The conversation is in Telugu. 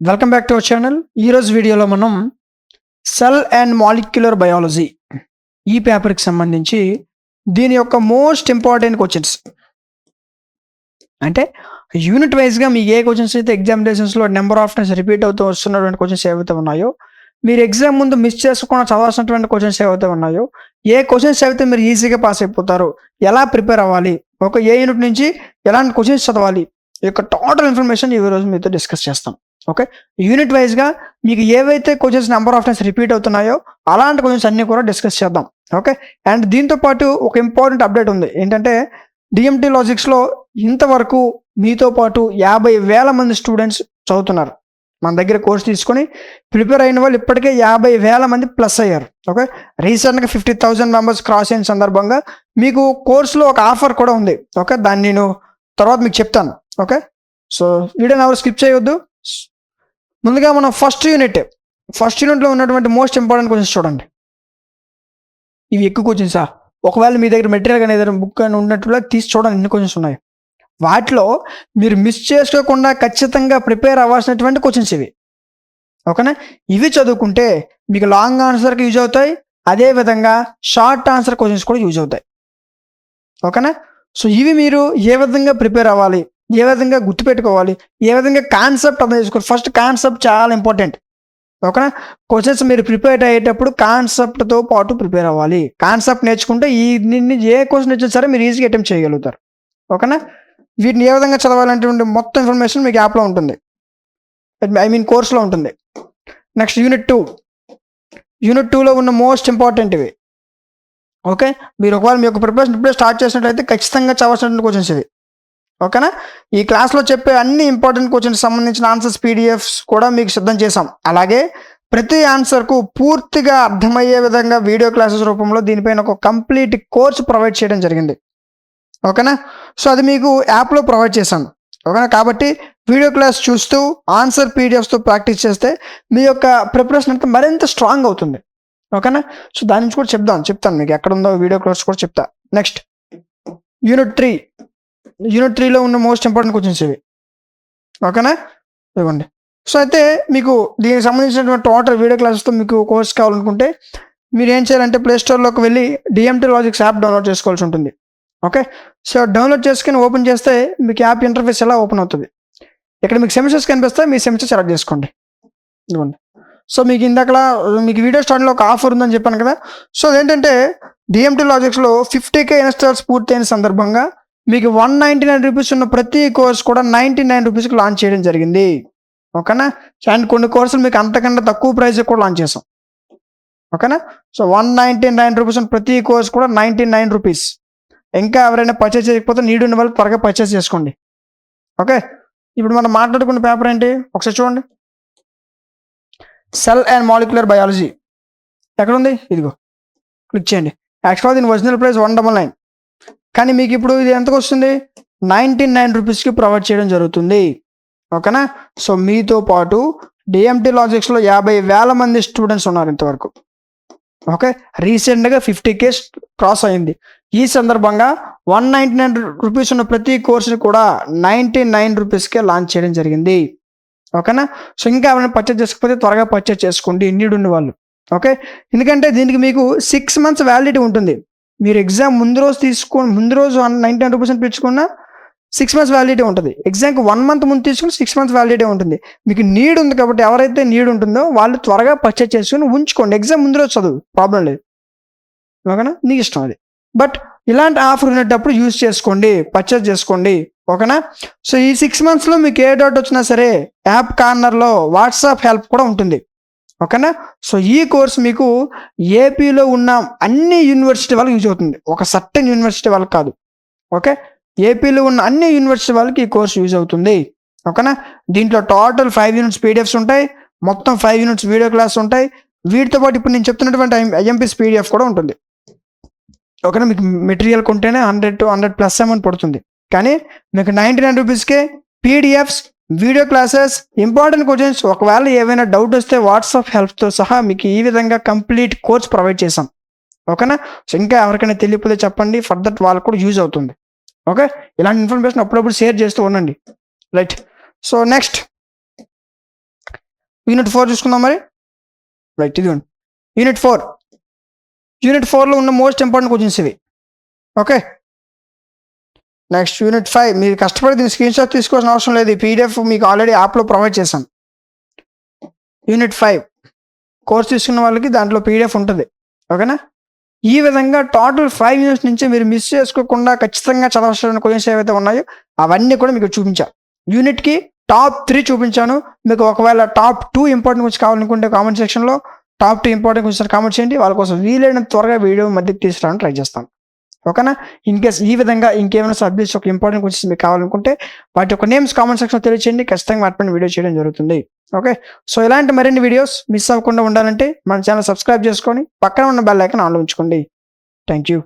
Welcome back to our channel. ఈరోజు వీడియోలో మనం సెల్ అండ్ మాలిక్యులర్ బయాలజీ ఈ పేపర్కి సంబంధించి దీని యొక్క మోస్ట్ ఇంపార్టెంట్ క్వశ్చన్స్ అంటే యూనిట్ వైజ్గా మీ ఏ క్వశ్చన్స్ అయితే ఎగ్జామినేషన్స్లో నెంబర్ ఆఫ్ టైమ్స్ రిపీట్ అవుతూ వస్తున్నటువంటి క్వశ్చన్స్ ఏవైతే ఉన్నాయో, మీరు ఎగ్జామ్ ముందు మిస్ చేసుకోకుండా చదవాల్సినటువంటి క్వశ్చన్స్ ఏవైతే ఉన్నాయో, ఏ క్వశ్చన్స్ అయితే మీరు ఈజీగా పాస్ అయిపోతారో, ఎలా ప్రిపేర్ అవ్వాలి, ఒక ఏ యూనిట్ నుంచి ఎలాంటి క్వశ్చన్స్ చదవాలి, ఈ యొక్క టోటల్ ఇన్ఫర్మేషన్ ఈ రోజు మీతో డిస్కస్ చేస్తాం. ఓకే, యూనిట్ వైజ్గా మీకు ఏవైతే questions number of times repeat అవుతున్నాయో అలాంటి క్వశ్చన్స్ అన్నీ కూడా డిస్కస్ చేద్దాం. ఓకే, అండ్ దీంతో పాటు ఒక ఇంపార్టెంట్ అప్డేట్ ఉంది. ఏంటంటే డిఎంటీ లాజిక్స్లో ఇంతవరకు మీతో పాటు 50,000 మంది స్టూడెంట్స్ చదువుతున్నారు. మన దగ్గర కోర్స్ తీసుకొని ప్రిపేర్ అయిన వాళ్ళు ఇప్పటికే 50,000 మంది ప్లస్ అయ్యారు. ఓకే, రీసెంట్గా 50,000 మెంబర్స్ క్రాస్ అయిన సందర్భంగా మీకు కోర్సులో ఒక ఆఫర్ కూడా ఉంది. ఓకే, దాన్ని నేను తర్వాత మీకు చెప్తాను. ఓకే, సో వీడియోని ఎవరు స్కిప్ చేయొద్దు. ముందుగా మనం ఫస్ట్ యూనిట్లో ఉన్నటువంటి మోస్ట్ ఇంపార్టెంట్ క్వశ్చన్స్ చూడండి. ఇవి ఎక్కువ క్వశ్చన్సా? ఒకవేళ మీ దగ్గర మెటీరియల్ కానీ ఏదైనా బుక్ కానీ ఉన్నట్టుగా తీసి చూడండి ఎన్ని క్వశ్చన్స్ ఉన్నాయి. వాటిలో మీరు మిస్ చేసుకోకుండా ఖచ్చితంగా ప్రిపేర్ అవ్వాల్సినటువంటి క్వశ్చన్స్ ఇవి. ఓకేనా, ఇవి చదువుకుంటే మీకు లాంగ్ ఆన్సర్కి యూజ్ అవుతాయి, అదేవిధంగా షార్ట్ ఆన్సర్ క్వశ్చన్స్ కూడా యూజ్ అవుతాయి. ఓకేనా, సో ఇవి మీరు ఏ విధంగా ప్రిపేర్ అవ్వాలి, ఏ విధంగా గుర్తుపెట్టుకోవాలి, ఏ విధంగా కాన్సెప్ట్ అర్థం చేసుకోవాలి. ఫస్ట్ కాన్సెప్ట్ చాలా ఇంపార్టెంట్. ఓకేనా, క్వశ్చన్స్ మీరు ప్రిపేర్ అయ్యేటప్పుడు కాన్సెప్ట్తో పాటు ప్రిపేర్ అవ్వాలి. కాన్సెప్ట్ నేర్చుకుంటే ఏ క్వశ్చన్ వచ్చినా సరే మీరు ఈజీగా అటెంప్ట్ చేయగలుగుతారు. ఓకేనా, వీటిని ఏ విధంగా చదవాలంటే మొత్తం ఇన్ఫర్మేషన్ మీకు యాప్లో ఉంటుంది, కోర్సులో ఉంటుంది. నెక్స్ట్ యూనిట్ 2లో ఉన్న మోస్ట్ ఇంపార్టెంట్ ఇవి. ఓకే, మీరు ఒకవేళ మీ యొక్క ప్రిపరేషన్ ఇప్పుడే స్టార్ట్ చేసినట్లయితే ఖచ్చితంగా చదవాల్సిన క్వశ్చన్స్ ఇవి. ఓకేనా, ఈ క్లాస్లో చెప్పే అన్ని ఇంపార్టెంట్ క్వశ్చన్స్ సంబంధించిన ఆన్సర్స్ పీడిఎఫ్స్ కూడా మీకు సిద్ధం చేసాం. అలాగే ప్రతి ఆన్సర్కు పూర్తిగా అర్థమయ్యే విధంగా వీడియో క్లాసెస్ రూపంలో దీనిపైన ఒక కంప్లీట్ కోర్స్ ప్రొవైడ్ చేయడం జరిగింది. ఓకేనా, సో అది మీకు యాప్లో ప్రొవైడ్ చేశాను. ఓకేనా, కాబట్టి వీడియో క్లాస్ చూస్తూ ఆన్సర్ పీడిఎఫ్స్తో ప్రాక్టీస్ చేస్తే మీ యొక్క ప్రిపరేషన్ అంతా మరింత స్ట్రాంగ్ అవుతుంది. ఓకేనా, సో దాని నుంచి కూడా చెప్తాను మీకు ఎక్కడ ఉందో వీడియో క్లాస్ కూడా చెప్తా. నెక్స్ట్ యూనిట్ 3లో ఉన్న మోస్ట్ ఇంపార్టెంట్ క్వశ్చన్స్ ఇవి. ఓకేనా, ఇవ్వండి. సో అయితే మీకు దీనికి సంబంధించినటువంటి టోటల్ వీడియో క్లాసెస్తో మీకు కోర్స్ కావాలనుకుంటే మీరు ఏం చేయాలంటే ప్లేస్టోర్లోకి వెళ్ళి డిఎంటీ లాజిక్స్ యాప్ డౌన్లోడ్ చేసుకోవాల్సి ఉంటుంది. ఓకే, సో డౌన్లోడ్ చేసుకుని ఓపెన్ చేస్తే మీకు యాప్ ఇంటర్ఫేస్ ఎలా ఓపెన్ అవుతుంది. ఇక్కడ మీకు సెమిస్టర్స్ కనిపిస్తే మీ సెమిస్టర్ సెలెక్ట్ చేసుకోండి. ఇవ్వండి. సో మీకు ఇందాకలా మీకు వీడియో స్టార్టింగ్లో ఒక ఆఫర్ ఉందని చెప్పాను కదా. సో అదేంటంటే డిఎంటీ లాజిక్స్లో 50K ఇన్స్టాల్స్ పూర్తయిన సందర్భంగా మీకు 199 రూపీస్ ఉన్న ప్రతి కోర్స్ కూడా 99 రూపీస్కి లాంచ్ చేయడం జరిగింది. ఓకేనా, అండ్ కొన్ని కోర్సులు మీకు అంతకన్నా తక్కువ ప్రైస్కి కూడా లాంచ్ చేసాం. ఓకేనా, సో 199 రూపీస్ ఉన్న ప్రతి కోర్స్ కూడా 99 రూపీస్. ఇంకా ఎవరైనా పర్చేస్ చేయకపోతే నీడ్ ఉన్న వాళ్ళు త్వరగా పర్చేస్ చేసుకోండి. ఓకే, ఇప్పుడు మనం మాట్లాడుకున్న పేపర్ ఏంటి ఒకసారి చూడండి. సెల్ అండ్ మాలిక్యులర్ బయాలజీ ఎక్కడుంది? ఇదిగో క్లిక్ చేయండి. యాక్చువల్గా దీని ఒరిజినల్ ప్రైస్ 199, కానీ మీకు ఇప్పుడు ఇది ఎంతకు వస్తుంది? 99 రూపీస్కి ప్రొవైడ్ చేయడం జరుగుతుంది. ఓకేనా, సో మీతో పాటు డిఎంటీ లాజిక్స్లో 50,000 మంది స్టూడెంట్స్ ఉన్నారు ఇంతవరకు. ఓకే, రీసెంట్గా 50K క్రాస్ అయింది. ఈ సందర్భంగా 199 రూపీస్ ఉన్న ప్రతి కోర్సుని కూడా 99 రూపీస్కే లాంచ్ చేయడం జరిగింది. ఓకేనా, సో ఇంకా ఎవరైనా పర్చేస్ చేసుకోకపోతే త్వరగా పర్చేస్ చేసుకోండి నీడ్ ఉన్న వాళ్ళు. ఓకే, ఎందుకంటే దీనికి మీకు 6 months వ్యాలిడిటీ ఉంటుంది. మీరు ఎగ్జామ్ ముందు రోజు 99 రూపీస్ అని పెంచుకున్న 6 months వ్యాలిడిటీ ఉంటుంది. ఎగ్జామ్కి 1 month ముందు తీసుకుని 6 months వ్యాలిడిటీ ఉంటుంది. మీకు నీడ్ ఉంది కాబట్టి ఎవరైతే నీడ్ ఉంటుందో వాళ్ళు త్వరగా పర్చేస్ చేసుకుని ఉంచుకోండి. ఎగ్జామ్ ముందు రోజు చదువు, ప్రాబ్లం లేదు. ఓకేనా, నీకు ఇష్టం అది. బట్ ఇలాంటి ఆఫర్ ఉండేటప్పుడు యూజ్ చేసుకోండి, పర్చేస్ చేసుకోండి. ఓకేనా, సో ఈ 6 monthsలో మీకు ఏ డౌట్ వచ్చినా సరే యాప్ కార్నర్లో వాట్సాప్ హెల్ప్ కూడా ఉంటుంది. ఓకేనా, సో ఈ కోర్స్ మీకు ఏపీలో ఉన్న అన్ని యూనివర్సిటీ వాళ్ళకి యూజ్ అవుతుంది, ఒక సర్టెన్ యూనివర్సిటీ వాళ్ళకి కాదు. ఓకే, ఏపీలో ఉన్న అన్ని యూనివర్సిటీ వాళ్ళకి ఈ కోర్స్ యూజ్ అవుతుంది. ఓకేనా, దీంట్లో టోటల్ 5 యూనిట్స్ పీడిఎఫ్స్ ఉంటాయి, మొత్తం 5 యూనిట్స్ వీడియో క్లాస్ ఉంటాయి. వీటితో పాటు ఇప్పుడు నేను చెప్తున్నటువంటి ఐఎంపీస్ పీడిఎఫ్ కూడా ఉంటుంది. ఓకేనా, మీకు మెటీరియల్ కొంటేనే 100 to 100+ అమౌంట్ పడుతుంది, కానీ మీకు 99 రూపీస్కే PDFs, video classes, important questions, ఒకవేళ ఏవైనా డౌట్ వస్తే వాట్సాప్ హెల్ప్తో సహా మీకు ఈ విధంగా కంప్లీట్ కోర్స్ ప్రొవైడ్ చేసాం. ఓకేనా, సో ఇంకా ఎవరికైనా తెలియకపోతే చెప్పండి, ఫర్దర్ వాళ్ళకు కూడా యూజ్ అవుతుంది. ఓకే, ఇలాంటి ఇన్ఫర్మేషన్ అప్పుడప్పుడు షేర్ చేస్తూ ఉండండి. రైట్, సో నెక్స్ట్ యూనిట్ 4 చూసుకుందాం మరి. రైట్, ఇదిగోండి యూనిట్ 4. యూనిట్ 4లో ఉన్న మోస్ట్ ఇంపార్టెంట్ క్వశ్చన్స్ ఇవి. Okay, next unit 5. మీరు కష్టపడి దీన్ని స్క్రీన్ షాట్ తీసుకోవాల్సిన అవసరం లేదు, ఈ పీడిఎఫ్ మీకు ఆల్రెడీ యాప్లో ప్రొవైడ్ చేశాను. యూనిట్ 5 కోర్స్ తీసుకున్న వాళ్ళకి దాంట్లో పీడిఎఫ్ ఉంటుంది. ఓకేనా, ఈ విధంగా టోటల్ 5 యూనిట్స్ నుంచి మీరు మిస్ చేసుకోకుండా ఖచ్చితంగా చదవాల్సిన క్వశ్చన్స్ ఏవైతే ఉన్నాయో అవన్నీ కూడా మీకు చూపించాను. యూనిట్కి టాప్ 3 చూపించాను. మీకు ఒకవేళ టాప్ 2 ఇంపార్టెంట్ క్వశ్చన్స్ కావాలనుకుంటే కామెంట్ సెక్షన్లో టాప్ 2 ఇంపార్టెంట్ క్వశ్చన్స్ కామెంట్ చేయండి. వాళ్ళ కోసం వీలైనంత త్వరగా వీడియో మధ్యకి తీసుకురావడానికి ట్రై చేస్తాను. ఓకేనా, ఇన్ కేస్ ఈ విధంగా ఇంకేమైనా సబ్జెక్ట్స్ ఒక ఇంపార్టెంట్ క్వశ్చన్స్ మీకు కావాలనుకుంటే వాటి యొక్క నేమ్స్ కామెంట్ సెక్షన్లో తెలియచేయండి. ఖచ్చితంగా వాటిపైన వీడియో చేయడం జరుగుతుంది. ఓకే, సో ఇలాంటి మరిన్ని వీడియోస్ మిస్ అవ్వకుండా ఉండాలంటే మన ఛానల్ సబ్స్క్రైబ్ చేసుకొని పక్కన ఉన్న బెల్ ఐకాన్ ఆన్లో ఉంచుకోండి. Thank you.